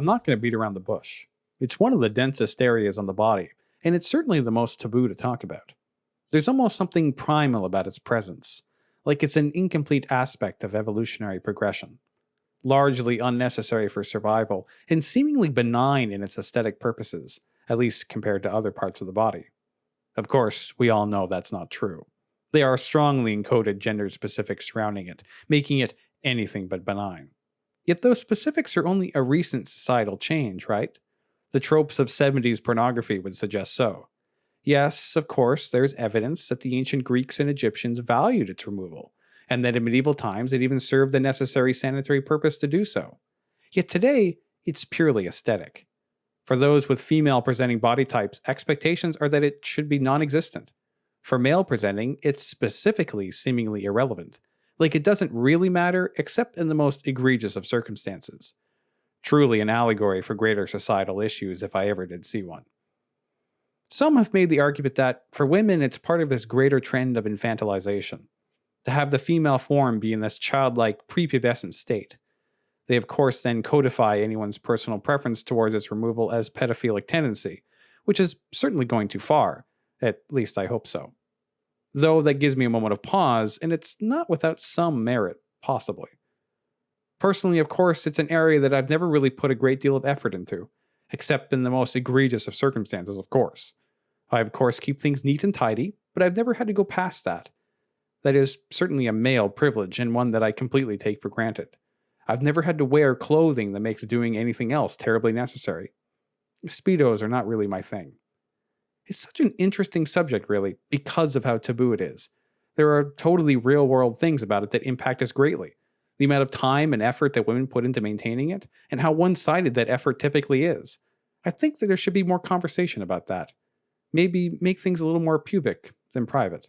I'm not going to beat around the bush. It's one of the densest areas on the body, and it's certainly the most taboo to talk about. There's almost something primal about its presence, like it's an incomplete aspect of evolutionary progression, largely unnecessary for survival and seemingly benign in its aesthetic purposes, at least compared to other parts of the body. Of course, we all know that's not true. There are strongly encoded gender specifics surrounding it, making it anything but benign. Yet those specifics are only a recent societal change, right? The tropes of 70s pornography would suggest so. Yes, of course, there's evidence that the ancient Greeks and Egyptians valued its removal, and that in medieval times it even served the necessary sanitary purpose to do so. Yet today, it's purely aesthetic. For those with female presenting body types, expectations are that it should be non existent. For male presenting, it's specifically seemingly irrelevant, like it doesn't really matter except in the most egregious of circumstances. Truly an allegory for greater societal issues if I ever did see one. Some have made the argument that, for women, it's part of this greater trend of infantilization, to have the female form be in this childlike prepubescent state. They of course then codify anyone's personal preference towards its removal as pedophilic tendency, which is certainly going too far, at least I hope so. Though that gives me a moment of pause, and it's not without some merit, possibly. Personally, of course, it's an area that I've never really put a great deal of effort into, except in the most egregious of circumstances, of course. I, of course, keep things neat and tidy, but I've never had to go past that. That is certainly a male privilege, and one that I completely take for granted. I've never had to wear clothing that makes doing anything else terribly necessary. Speedos are not really my thing. It's such an interesting subject, really, because of how taboo it is. There are totally real-world things about it that impact us greatly. The amount of time and effort that women put into maintaining it, and how one-sided that effort typically is. I think that there should be more conversation about that. Maybe make things a little more pubic than private.